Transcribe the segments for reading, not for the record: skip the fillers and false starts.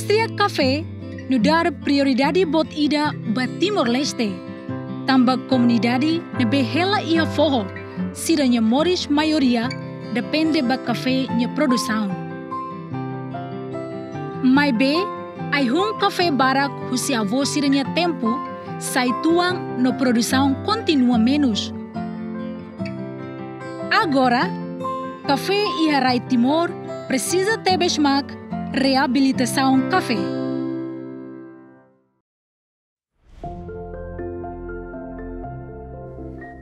Industria café no dar prioridade bot ida ba Timor-Leste. Tambah comunidade ne behela ia forro, siranya moris maioria depende ba café nya produção. Mai be, ai hum café barak husi avô siranya tempo, sai tuang no produção continua menos. Agora, café ia rai Timor precisa tebesmak reabilitação café.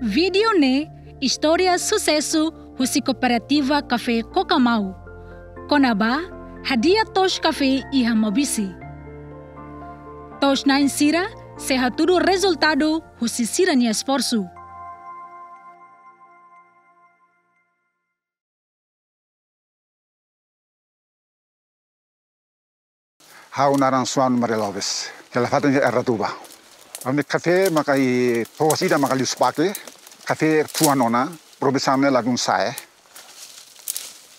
Vídeo ne história sucesso husi cooperativa Café Cocamau. Konaba hadiah tos café iha mobisi. Tos na insira seha tudo resultado husi siranya esforço. Hau naran suan mareloves. Kala fatan era tuba. Amne café makai tosida makali spake. Café tuanona produzione lagun sae.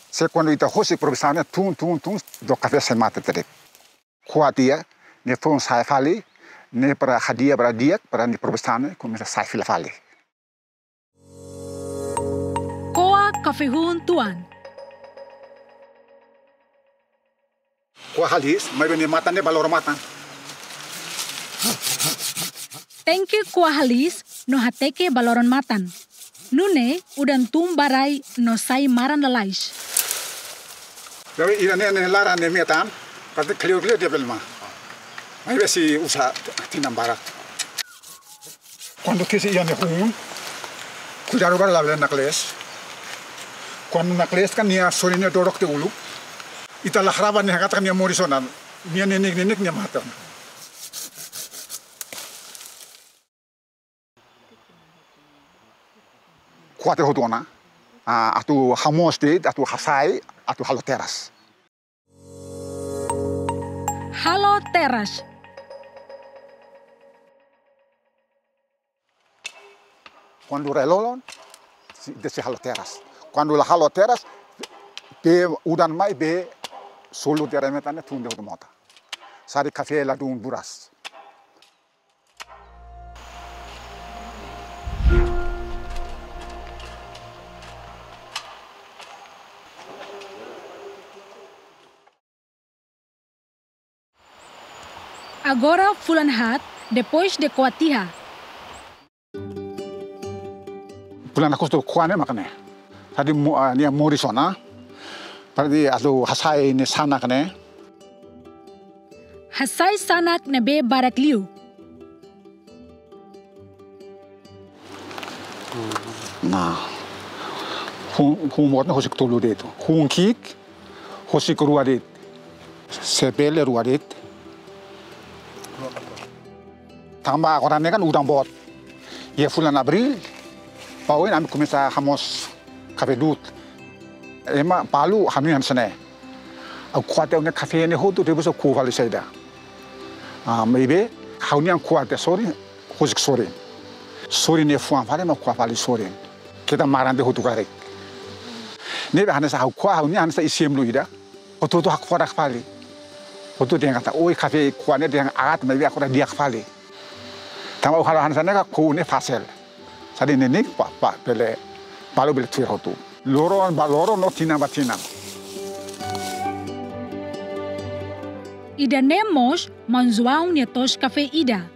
Se quando ita hosi produzione tun do café se mata tere. Kuatia ne fon sae fali ne para hadia para dia para ni produzione come sae fila fali. Koa café hun tuan. Kuah halis, mai beni matan ne balor matan. Tengke kuah halis no hateke baloron matan. Nune udan tum barai no sai maran lalais. Jadi ini lara ne metan, pasti clear dia belma. Mai besi usa tinam barak. Quando kisi ia ne hun, cuidado para la nakles. Quando nakles kan nia sorine dorok te ulu. Ita lahraba ne hakata kan nia morisonan. Nia nenek nia matan. Kuate hotona, atu hamoste, atu hasai, atu halo teras. Halo teras. Quando relolon, desse halo teras. Quando la halo teras, be udan mai be solo teremetane tunde hotomota. Sari café la dun buras. Agora fulan hat depois de Coatiha. Bulan aku tu kuane makane. Tadi ni morisona. Tadi atu hasai ni sana kane. Hasai sanak nebe barakliu. Nah, humor na hosik tulu dito. Kik, hosik ruadit. Sebele ruadit. Tambah orang kan udang bot. Ya bulan April, pauin kami kumisa hamos kafe dut. Ema palu kami hansane. Aku kuatnya unge kafe ini hotu dia bisa kuali saja. Maybe hanya kuatnya sorry, hosik sorry. Sorry ni fuan fale ma kuali sorry. Kita marah deh hotu karek. Ni hanya sah kuah hanya sah isim lu ida. Hotu tu hak farak fale. Hotu dia kata, oi kafe kuatnya dia agat, maybe aku dah dia fale. Tama ukhala hansana ka kune fasel. Sadi nenik pa bele palu bele tuir hotu. Loro no tina batina. Ida nemos manzuau nia tos kafe ida.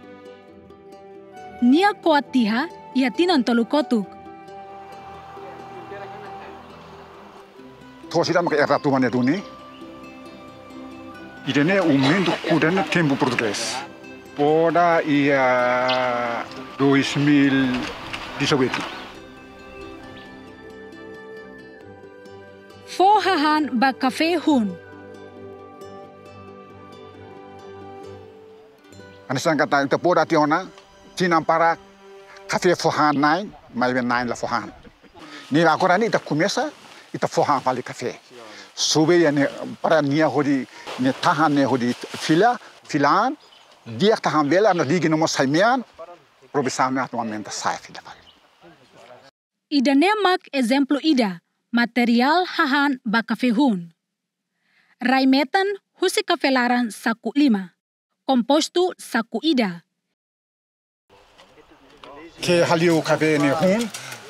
Nia Coatiha ia tinan tolukotuk. Tosida maka era tu mane duni. Ida ne umendo kudane tempo português. Poda ia 2018. Fohahan ba kafe hun. Anisan kata ita poda tiona, tinam para kafe fohan nine, mai ben nine la fohan. Ni agora ni ita começa, ita fohan vale kafe. Sube ya ne para nia hodi ne tahan ne hodi filan. Dia tahan bela no ligi no mosaimian, probisame atualmente sai fila. Ida nemak exemplo ida, material hahan ba kafe hun. Raimetan husi kafe laran saku 5, kompostu saku ida. Ke haliu kafe ne hun,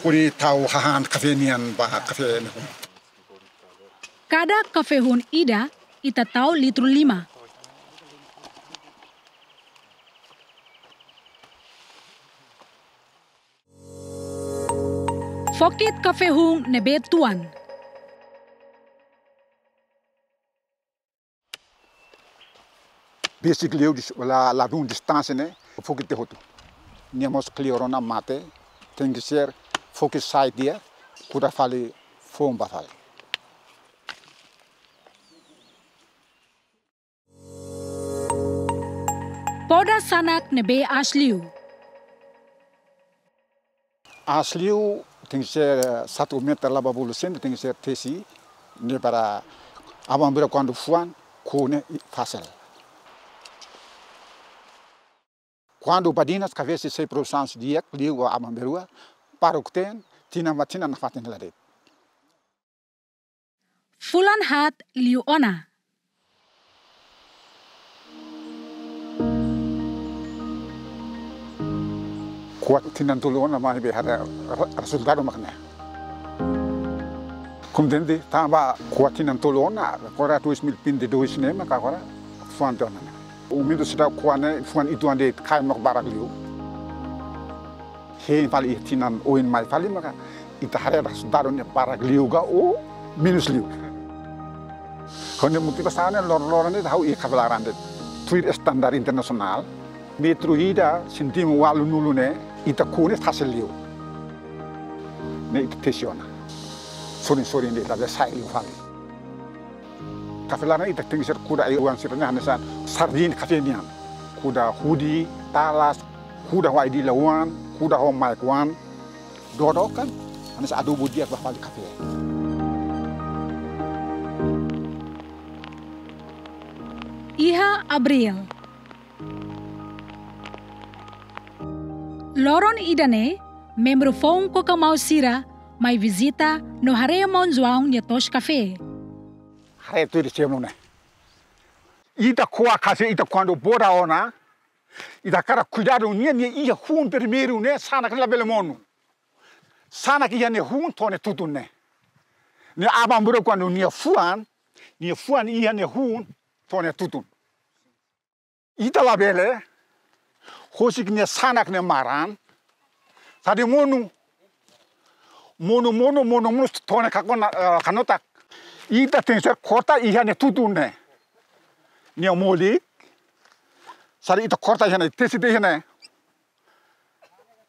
kuri tau hahan kafe nian ba kafe ne hun. Kada kafe hun ida ita tahu litru 5. Fokit kafe hun nebe tuan. Basically la dun distance ne fokit te hotu. Niamos clearona mate, tem que ser focus side dia, kuda fali fom batal. Poda sanak nebe asliu. Asliu tem que ser 1 meter laba bulu sen, tem que ser tesi, ne para abang quando fuan, kone fácil. Quando badinas cabeça se produção dia, ligo a amberua, para o que tem, tina matina na fatin ladet. Fulan hat liu ona. Kuat tinan tulon na mahi behara resultado makna. Kumdende tamba kuat tinan tulon na kora 2022 ne maka kora fuan dona. Umido sida kuane fuan itu ande kai mak barak liu. He pali tinan oin mai pali maka ita hare resultado ne barak liu ga o minus liu. Kone motivasane lor ne tahu i kabelaran de tweet standar internasional. Metro ida sintimo walu nulu ne ita kune hasil liu. Ne ita tesiona. Sorin de la sai liu fali. Kafelana ita tingser kuda ay uang sirnya hanesan sardin kafenian. Kuda hudi, talas, kuda wa di lawan, kuda ho maikwan. Dodo kan hanes adobo dia fali kafe. Iha Abril. Loron idane, membro fong koka mausira, mai visita no harea monzuang nia tos café. Hare tu de chemuna. Ita koa kase ita quando bora ona, ita cara cuidado nia ia hun primeiro ne sana kala belemono. Sana que ia ne hun tone tutu ne. Ne abamburo quando nia fuan ia ne hun tone tutu. Ita la bele hosik ne sanak ne maran. Tadi mono tone kakona kanotak. Ita tenser kota iya ne tutune. Nia molik. Sari ita kota iya ne tesi de ne.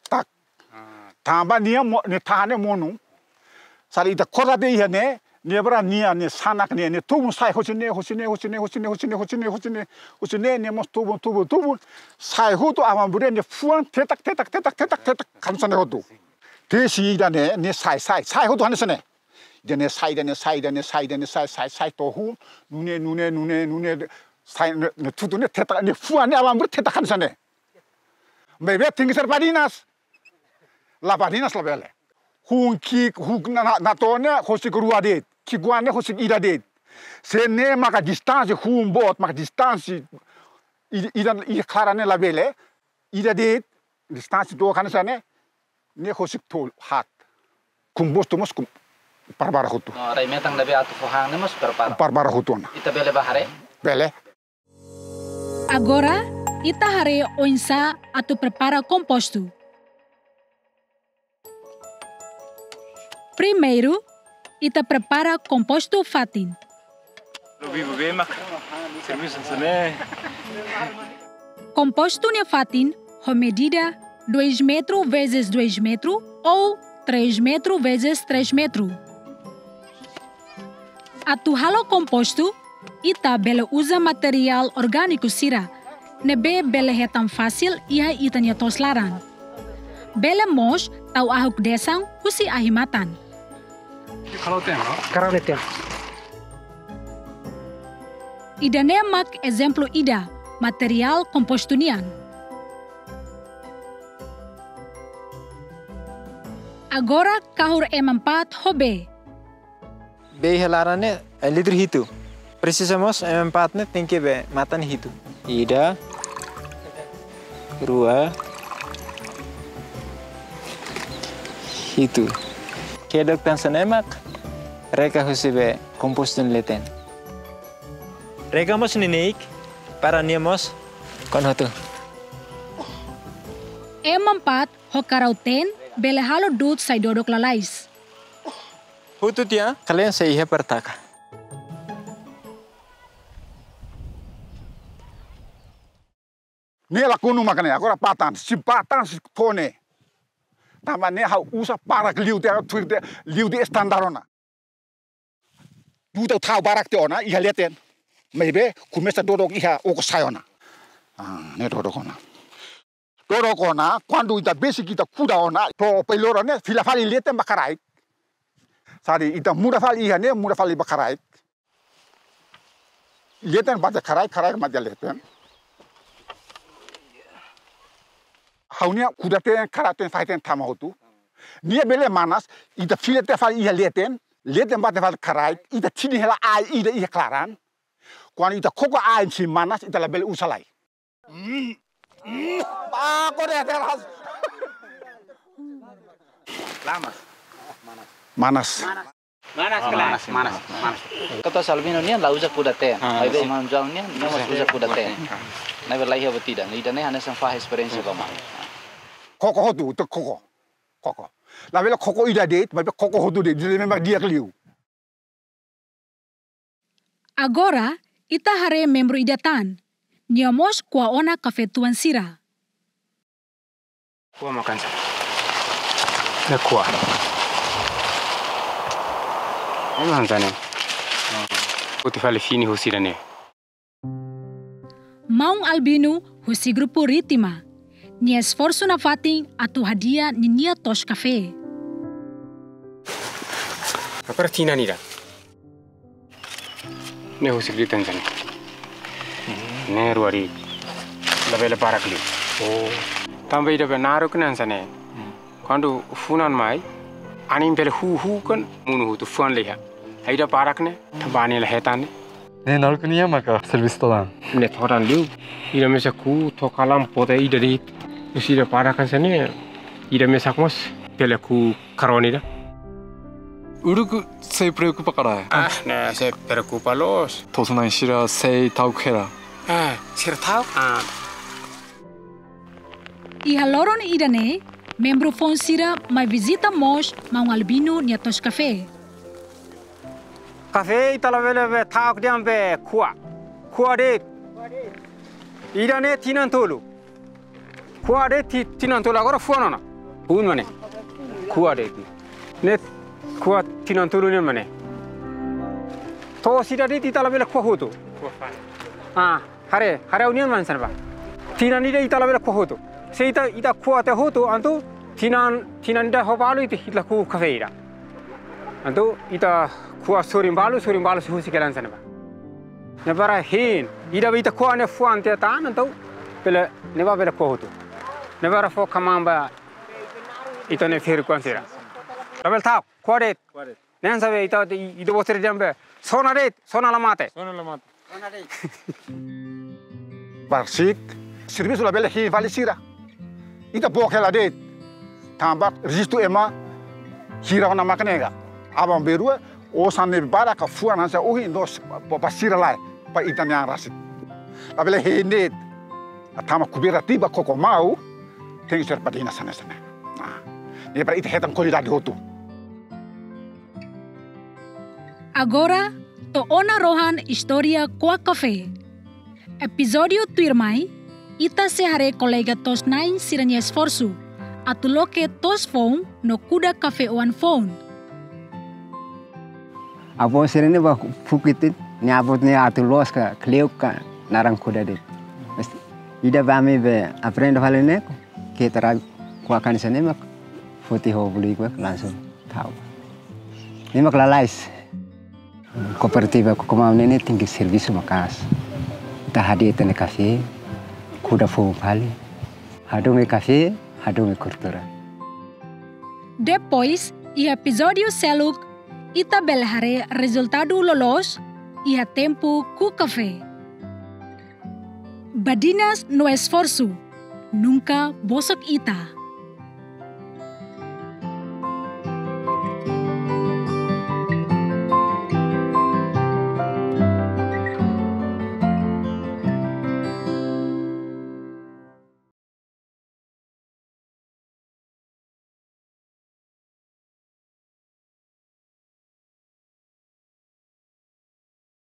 Tak. Tamba nia ne tahane mono. Sari ita kota de iya ne. Nia bara nia ne sanak ne tubu sai hosine ne mos tubu. Sai hutu amambure ne fuan tetak kamsane hutu. Tesi ida ne sai hutu hanesane. Dene sai tohu nune sai ne tutu ne tetak ne fuan ne amambure tetak hanesane. Mebe tingser badinas. La badinas la bele. Huk na tone hosik ruadet. Kiguane hosik idadet. Se ne maka distance bot maka distance ida klarane la bele. Idadet distance do kanesane ne hosik tol hat. Kumbosto mos parbara hutu. No, rai metang labi atu fohang ne mos parbara hutu na. Ita bele bahare? Bele. Agora, ita hare oinsa atu prepara composto. Primeiro, ita prepara composto fatin. Vivo bem, mas serviço né? Composto ne fatin, com medida 2 metros vezes 2 metros ou 3 metros vezes 3 metros. Atu halo composto, ita bele usa material orgânico sira, nebe bele hetam fácil ia ita nia toslaran. Bele mos tau ahuk desang husi ahimatan. Karang tem. Ida nemak exemplo ida, material compostunian. Agora kahur emampat hobe. Bei helarane litro hitu. Precisamos empatnya tinggi be matan hitu. Ida, rua, hitu. Kedok tan senemak, reka husibe kompostun leten. Reka mos ninik, para niamos kon hotu. Emampat hokarauten bele halo dut sai dodok lalais. Hutu dia kalian saya pertaka. Nia la kunu makane agora patan si tone. Tama ne ha usa para liu de standarona. Duta thau barak te ona iha leten. Mebe kumesa dodok iha oko sayona. Ne dodok ona. Dodok ona quando ita besi kita kuda ona to pelora ne fila fali leten bakarai. Sari ita muda fali iha ne muda fali bakarai. Leten baca karai maja leten. Haunia kuda te karate faiten tama hotu. Nia bele manas ita fila te fali iha leten baca fali karai ita tini hela ai ida iha klaran. Kuan ita koko ai si manas ita la bele usalai. Kau deh teras. Lamas. Manas. Manas. Kata Salvino ni la usa kuda ten. Aibe imam jauh ni mas usa kuda ten. Nai berlai haba tidak. Ida ni hanya sampai experience ba mai. Koko hotu tu koko. La bele koko ida date, tapi koko hotu date. Jadi memang dia keliu. Agora ita hare membro idatan. Niamos kwa ona kafe tuan sira. Kuah makan sa. Na kuah. Emang sana. Uti fale fini husira ne. Maung albino husi grupo ritima. Ni esforço na fating atu hadia ni nia tos kafe. Apa tina nira? Ne husir di Tanzania. Ne ruari. Labele parakli. Oh. Tambah ida benaru kan sana. Kandu funan mai. Anim bele hu kan munu tu fun leha. Ida parak ne. Tambani lehetan ne. Ne narkunia maka servis tolan. Ne thoran liu. Ida mesa ku thokalam pote ida di. Usira parakan sana. Ida mesa kos bele ku karoni da. Uruku se preocupa cara. Ne se preocupa los. Tosunan shira se taukera. Sir tahu? Ihaloron idane, membro fonsira mai visita mos maung albino nia tos kafe. Kafe itala vele tahu dia ambe kuah de. Idane tinan tolu. Kuah de tinan tolu agora fuana na. Pun mana? Kuah de. Ne kuah tinan tolu ni mana? To sida de itala vele kuah hotu. Hare union man sana ba. Tinan ida itala vele kuah hotu. Se ita kuah te hotu antu tinan ida hobalu itla ku kafe ida. Antu ita kuah sorim balu suhusi kelan sana ba. Ne bara hin ida ita kuah ne fuan te tan antu pele ne ba vele kuah hotu. Ne bara fo kamamba ita ne fer kuan sira. Rabel tau kuah det. Ne sabe ita ida bosere jambe sona lamate. Barsik, serviço la bele hi vale sira. Ita bokela de tambak registro ema hira ona makanega. Abang berua o sanne bara ka fuana sa ohi nos pa sira lai pa ita nyang rasik. La bele hi net atama kubira tiba koko mau tem ser padina sana. Ni para ita hetan qualidade hotu. Agora to ona rohan historia kwa kafe. Episódio tuirmai, ita se hare kolega tos nain siranya esforço, atuloke tos phone no kuda kafe one phone. Apo sirene ba fukitin, ni abot ni atulos ka kleup ka narang kuda dit. Ida bame be aprendo halene ke tara kuakan sene mak futi ho buli ko langsung tahu. Ni mak lalais. Kooperativa ko ini tinggi serviço makas. Ta hadir tene kafe, kuda fo pali. Hadunge kafe, hadunge cultura. Depois, e episódio seluk, ita belhare resultado lolos, iha tempo ku café. Badinas no esforço, nunca bosok ita.